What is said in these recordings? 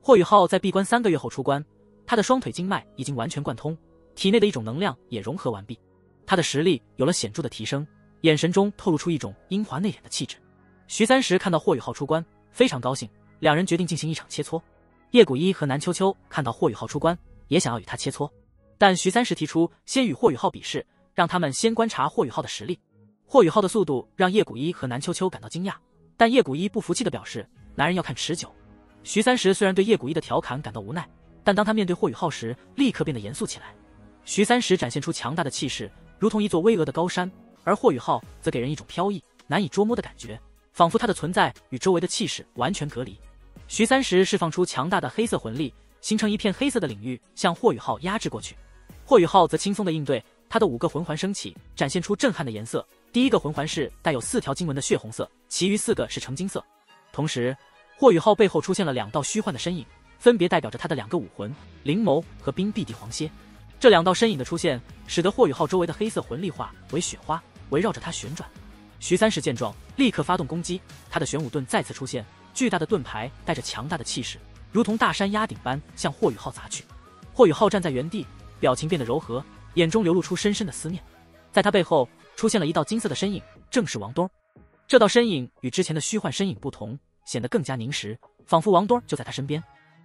霍雨浩在闭关3个月后出关，他的双腿经脉已经完全贯通，体内的一种能量也融合完毕，他的实力有了显著的提升，眼神中透露出一种阴华内敛的气质。徐三石看到霍雨浩出关，非常高兴，两人决定进行一场切磋。叶古一和南秋秋看到霍雨浩出关，也想要与他切磋，但徐三石提出先与霍雨浩比试，让他们先观察霍雨浩的实力。霍雨浩的速度让叶古一和南秋秋感到惊讶，但叶古一不服气地表示，男人要看持久。徐三石虽然对叶古一的调侃感到无奈，但当他面对霍雨浩时，立刻变得严肃起来。徐三石展现出强大的气势，如同一座巍峨的高山，而霍雨浩则给人一种飘逸、难以捉摸的感觉，仿佛他的存在与周围的气势完全隔离。徐三石释放出强大的黑色魂力，形成一片黑色的领域，向霍雨浩压制过去。霍雨浩则轻松地应对，他的5个魂环升起，展现出震撼的颜色。第一个魂环是带有4条经文的血红色，其余4个是橙金色。同时，霍雨浩背后出现了2道虚幻的身影，分别代表着他的2个武魂灵眸和冰碧地黄蝎。这2道身影的出现，使得霍雨浩周围的黑色魂力化为雪花，围绕着他旋转。徐三石见状，立刻发动攻击，他的玄武盾再次出现，巨大的盾牌带着强大的气势，如同大山压顶般向霍雨浩砸去。霍雨浩站在原地，表情变得柔和，眼中流露出深深的思念。在他背后出现了一道金色的身影，正是王东。这道身影与之前的虚幻身影不同，显得更加凝实，仿佛王东就在他身边。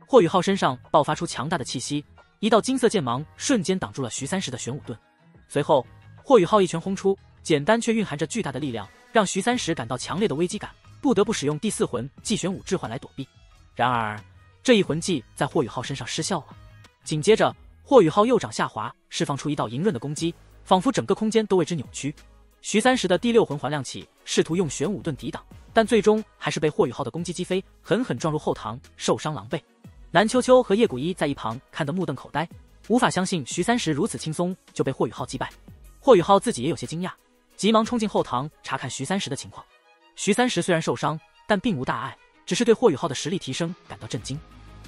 霍雨浩身上爆发出强大的气息，一道金色剑芒瞬间挡住了徐三石的玄武盾。随后，霍雨浩一拳轰出，简单却蕴含着巨大的力量，让徐三石感到强烈的危机感，不得不使用第4魂祭玄武置换来躲避。然而，这一魂技在霍雨浩身上失效了。紧接着，霍雨浩右掌下滑，释放出一道莹润的攻击，仿佛整个空间都为之扭曲。徐三石的第6魂环亮起，试图用玄武盾抵挡，但最终还是被霍雨浩的攻击击飞，狠狠撞入后堂，受伤狼狈。南秋秋和叶古一在一旁看得目瞪口呆，无法相信徐三石如此轻松就被霍雨浩击败。霍雨浩自己也有些惊讶，急忙冲进后堂查看徐三石的情况。徐三石虽然受伤，但并无大碍，只是对霍雨浩的实力提升感到震惊。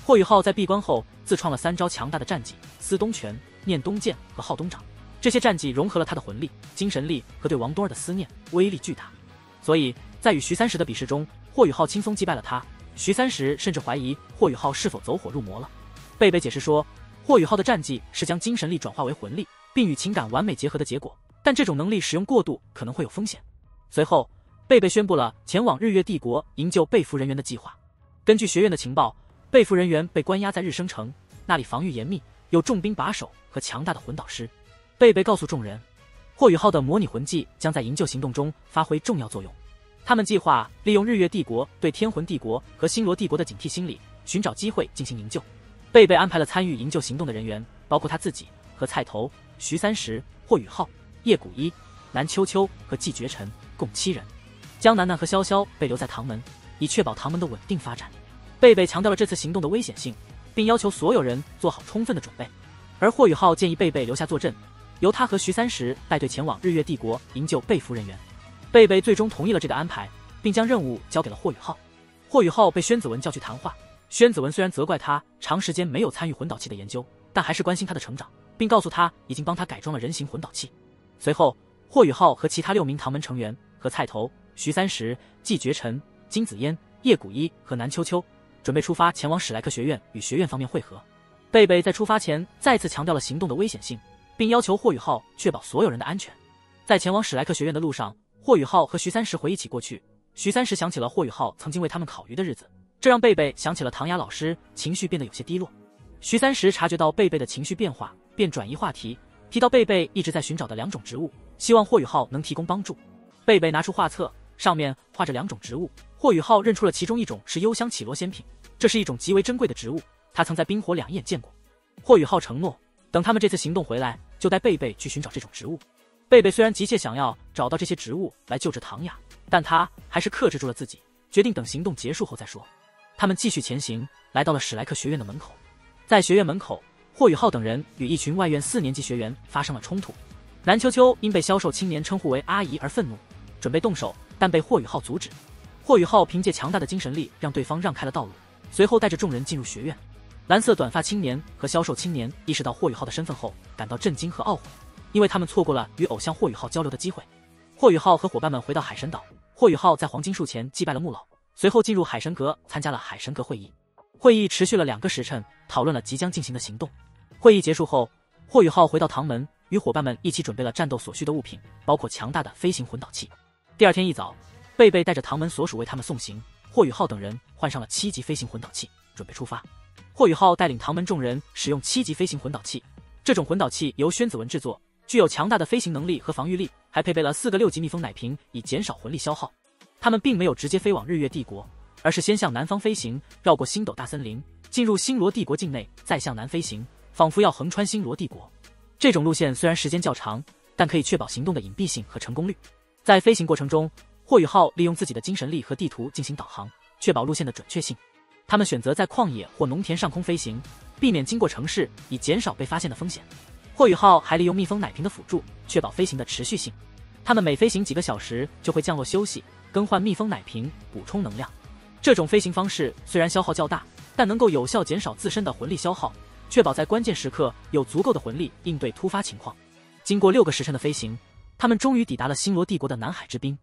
霍雨浩在闭关后自创了3招强大的战技：司东拳、念东剑和浩东掌。这些战技融合了他的魂力、精神力和对王东儿的思念，威力巨大。所以在与徐三石的比试中，霍雨浩轻松击败了他。徐三石甚至怀疑霍雨浩是否走火入魔了。贝贝解释说，霍雨浩的战技是将精神力转化为魂力，并与情感完美结合的结果，但这种能力使用过度可能会有风险。随后，贝贝宣布了前往日月帝国营救被俘人员的计划。根据学院的情报，被俘人员被关押在日升城，那里防御严密，有重兵把守和强大的魂导师。贝贝告诉众人，霍雨浩的模拟魂技将在营救行动中发挥重要作用。他们计划利用日月帝国对天魂帝国和星罗帝国的警惕心理，寻找机会进行营救。贝贝安排了参与营救行动的人员，包括他自己和菜头、徐三石、霍雨浩、叶古一、南秋秋和季绝尘，共7人。江楠楠和潇潇被留在唐门，以确保唐门的稳定发展。贝贝强调了这次行动的危险性，并要求所有人做好充分的准备。而霍雨浩建议贝贝留下坐镇，由他和徐三石带队前往日月帝国营救被俘人员。贝贝最终同意了这个安排，并将任务交给了霍雨浩。霍雨浩被宣子文叫去谈话，宣子文虽然责怪他长时间没有参与魂导器的研究，但还是关心他的成长，并告诉他已经帮他改装了人形魂导器。随后，霍雨浩和其他6名唐门成员和菜头、徐三石、季绝尘、金子嫣、叶古一和南秋秋准备出发前往史莱克学院与学院方面会合。贝贝在出发前再次强调了行动的危险性，并要求霍雨浩确保所有人的安全。在前往史莱克学院的路上，霍雨浩和徐三石回忆起过去，徐三石想起了霍雨浩曾经为他们烤鱼的日子，这让贝贝想起了唐雅老师，情绪变得有些低落。徐三石察觉到贝贝的情绪变化，便转移话题，提到贝贝一直在寻找的2种植物，希望霍雨浩能提供帮助。贝贝拿出画册，上面画着2种植物，霍雨浩认出了其中一种是幽香绮罗仙品，这是一种极为珍贵的植物，他曾在冰火2眼见过。霍雨浩承诺，等他们这次行动回来，就带贝贝去寻找这种植物。贝贝虽然急切想要找到这些植物来救治唐雅，但他还是克制住了自己，决定等行动结束后再说。他们继续前行，来到了史莱克学院的门口。在学院门口，霍雨浩等人与一群外院4年级学员发生了冲突。南秋秋因被销售青年称呼为阿姨而愤怒，准备动手，但被霍雨浩阻止。霍雨浩凭借强大的精神力让对方让开了道路，随后带着众人进入学院。蓝色短发青年和销售青年意识到霍雨浩的身份后，感到震惊和懊悔，因为他们错过了与偶像霍雨浩交流的机会。霍雨浩和伙伴们回到海神岛，霍雨浩在黄金树前祭拜了穆老，随后进入海神阁参加了海神阁会议。会议持续了2个时辰，讨论了即将进行的行动。会议结束后，霍宇浩回到唐门，与伙伴们一起准备了战斗所需的物品，包括强大的飞行魂导器。第二天一早，贝贝带着唐门所属为他们送行，霍宇浩等人换上了7级飞行魂导器，准备出发。霍宇浩带领唐门众人使用7级飞行魂导器，这种魂导器由宣子文制作，具有强大的飞行能力和防御力，还配备了4个6级密封奶瓶，以减少魂力消耗。他们并没有直接飞往日月帝国，而是先向南方飞行，绕过星斗大森林，进入星罗帝国境内，再向南飞行，仿佛要横穿星罗帝国。这种路线虽然时间较长，但可以确保行动的隐蔽性和成功率。在飞行过程中，霍宇浩利用自己的精神力和地图进行导航，确保路线的准确性。他们选择在旷野或农田上空飞行，避免经过城市，以减少被发现的风险。霍宇浩还利用密封奶瓶的辅助，确保飞行的持续性。他们每飞行几个小时就会降落休息，更换密封奶瓶，补充能量。这种飞行方式虽然消耗较大，但能够有效减少自身的魂力消耗，确保在关键时刻有足够的魂力应对突发情况。经过6个时辰的飞行，他们终于抵达了星罗帝国的南海之滨。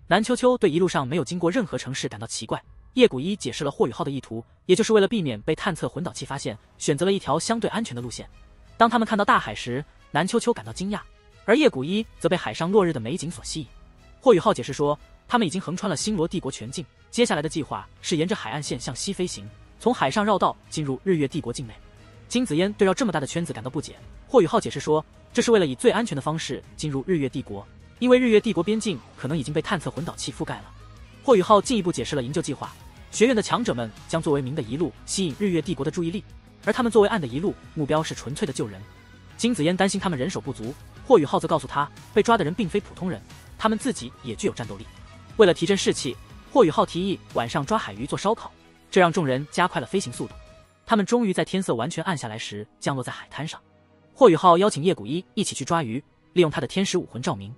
南秋秋对一路上没有经过任何城市感到奇怪，叶古一解释了霍宇浩的意图，也就是为了避免被探测魂导器发现，选择了一条相对安全的路线。当他们看到大海时，南秋秋感到惊讶，而叶古一则被海上落日的美景所吸引。霍宇浩解释说，他们已经横穿了星罗帝国全境，接下来的计划是沿着海岸线向西飞行，从海上绕道进入日月帝国境内。金子嫣对绕这么大的圈子感到不解，霍宇浩解释说，这是为了以最安全的方式进入日月帝国，因为日月帝国边境可能已经被探测魂导器覆盖了。霍宇浩进一步解释了营救计划，学院的强者们将作为明的一路吸引日月帝国的注意力，而他们作为暗的一路，目标是纯粹的救人。金子嫣担心他们人手不足，霍宇浩则告诉他，被抓的人并非普通人，他们自己也具有战斗力。为了提振士气，霍宇浩提议晚上抓海鱼做烧烤，这让众人加快了飞行速度。他们终于在天色完全暗下来时降落在海滩上。霍宇浩邀请叶古一一起去抓鱼，利用他的天使武魂照明。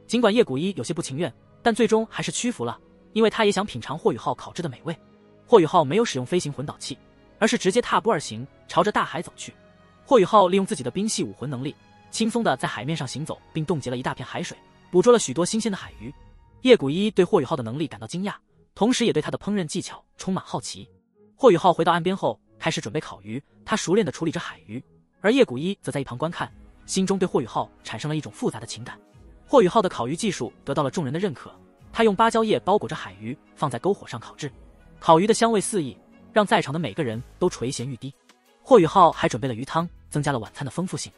尽管叶古一有些不情愿，但最终还是屈服了，因为他也想品尝霍宇浩烤制的美味。霍宇浩没有使用飞行魂导器，而是直接踏步而行，朝着大海走去。霍宇浩利用自己的冰系武魂能力，轻松地在海面上行走，并冻结了一大片海水，捕捉了许多新鲜的海鱼。叶古一对霍宇浩的能力感到惊讶，同时也对他的烹饪技巧充满好奇。霍宇浩回到岸边后，开始准备烤鱼，他熟练地处理着海鱼，而叶古一则在一旁观看，心中对霍宇浩产生了一种复杂的情感。霍宇浩的烤鱼技术得到了众人的认可，他用芭蕉叶包裹着海鱼，放在篝火上烤制，烤鱼的香味四溢，让在场的每个人都垂涎欲滴。霍宇浩还准备了鱼汤，增加了晚餐的丰富性。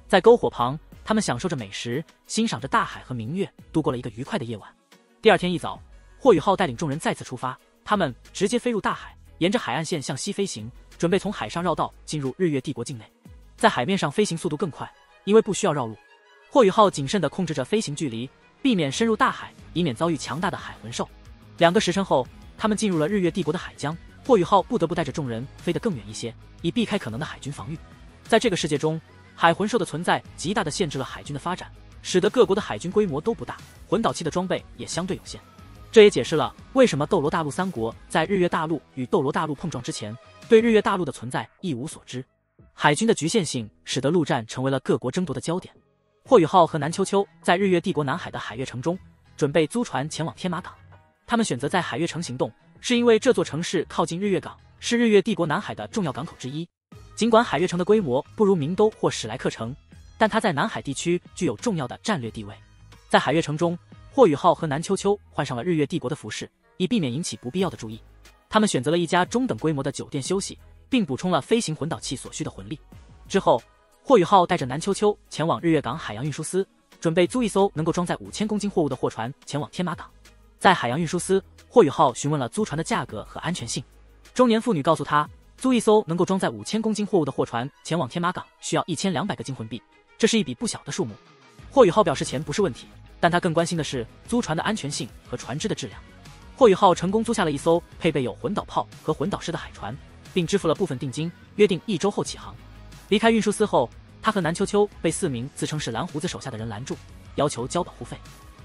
在篝火旁，他们享受着美食，欣赏着大海和明月，度过了一个愉快的夜晚。第二天一早，霍宇浩带领众人再次出发，他们直接飞入大海，沿着海岸线向西飞行，准备从海上绕道进入日月帝国境内。在海面上飞行速度更快，因为不需要绕路。霍宇浩谨慎地控制着飞行距离，避免深入大海，以免遭遇强大的海魂兽。2个时辰后，他们进入了日月帝国的海疆，霍宇浩不得不带着众人飞得更远一些，以避开可能的海军防御。在这个世界中，海魂兽的存在极大地限制了海军的发展，使得各国的海军规模都不大，魂导器的装备也相对有限。这也解释了为什么斗罗大陆3国在日月大陆与斗罗大陆碰撞之前，对日月大陆的存在一无所知。海军的局限性使得陆战成为了各国争夺的焦点。霍宇浩和南秋秋在日月帝国南海的海月城中，准备租船前往天马港。他们选择在海月城行动，是因为这座城市靠近日月港，是日月帝国南海的重要港口之一。尽管海月城的规模不如明都或史莱克城，但它在南海地区具有重要的战略地位。在海月城中，霍宇浩和南秋秋换上了日月帝国的服饰，以避免引起不必要的注意。他们选择了一家中等规模的酒店休息，并补充了飞行魂导器所需的魂力。之后，霍宇浩带着南秋秋前往日月港海洋运输司，准备租一艘能够装载5000公斤货物的货船前往天马港。在海洋运输司，霍宇浩询问了租船的价格和安全性。中年妇女告诉他，租一艘能够装载5000公斤货物的货船前往天马港需要1200个金魂币，这是一笔不小的数目。霍宇浩表示钱不是问题，但他更关心的是租船的安全性和船只的质量。霍宇浩成功租下了一艘配备有魂导炮和魂导师的海船，并支付了部分定金，约定1周后起航。离开运输司后，他和南秋秋被4名自称是蓝胡子手下的人拦住，要求交保护费。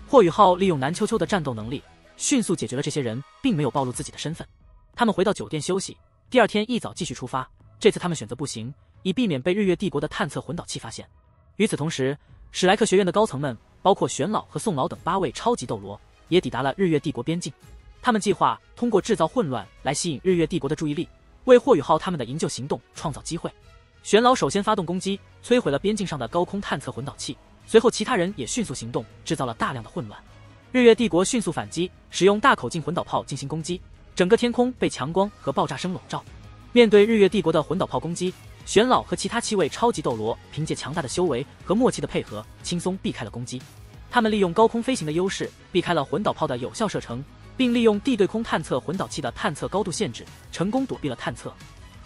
霍宇浩利用南秋秋的战斗能力，迅速解决了这些人，并没有暴露自己的身份。他们回到酒店休息，第二天一早继续出发。这次他们选择步行，以避免被日月帝国的探测魂导器发现。与此同时，史莱克学院的高层们，包括玄老和宋老等8位超级斗罗，也抵达了日月帝国边境。他们计划通过制造混乱来吸引日月帝国的注意力，为霍雨浩他们的营救行动创造机会。玄老首先发动攻击，摧毁了边境上的高空探测混导器，随后其他人也迅速行动，制造了大量的混乱。日月帝国迅速反击，使用大口径混导炮进行攻击，整个天空被强光和爆炸声笼罩。面对日月帝国的混导炮攻击，玄老和其他7位超级斗罗凭借强大的修为和默契的配合，轻松避开了攻击。他们利用高空飞行的优势，避开了混导炮的有效射程，并利用地对空探测混导器的探测高度限制，成功躲避了探测。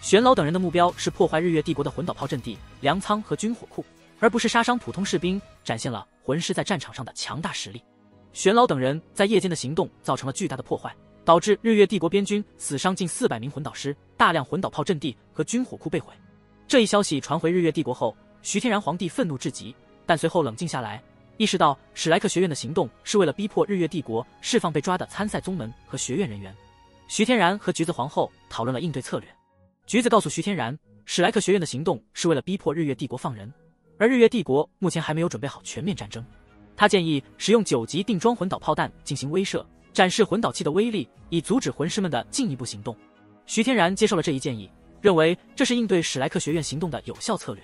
玄老等人的目标是破坏日月帝国的混导炮阵地、粮仓和军火库，而不是杀伤普通士兵，展现了魂师在战场上的强大实力。玄老等人在夜间的行动造成了巨大的破坏，导致日月帝国边军死伤近400名混导师，大量混导炮阵地和军火库被毁。这一消息传回日月帝国后，徐天然皇帝愤怒至极，但随后冷静下来，意识到史莱克学院的行动是为了逼迫日月帝国释放被抓的参赛宗门和学院人员。徐天然和橘子皇后讨论了应对策略。橘子告诉徐天然，史莱克学院的行动是为了逼迫日月帝国放人，而日月帝国目前还没有准备好全面战争。他建议使用9级定装混导炮弹进行威慑，展示混导器的威力，以阻止魂师们的进一步行动。徐天然接受了这一建议，认为这是应对史莱克学院行动的有效策略。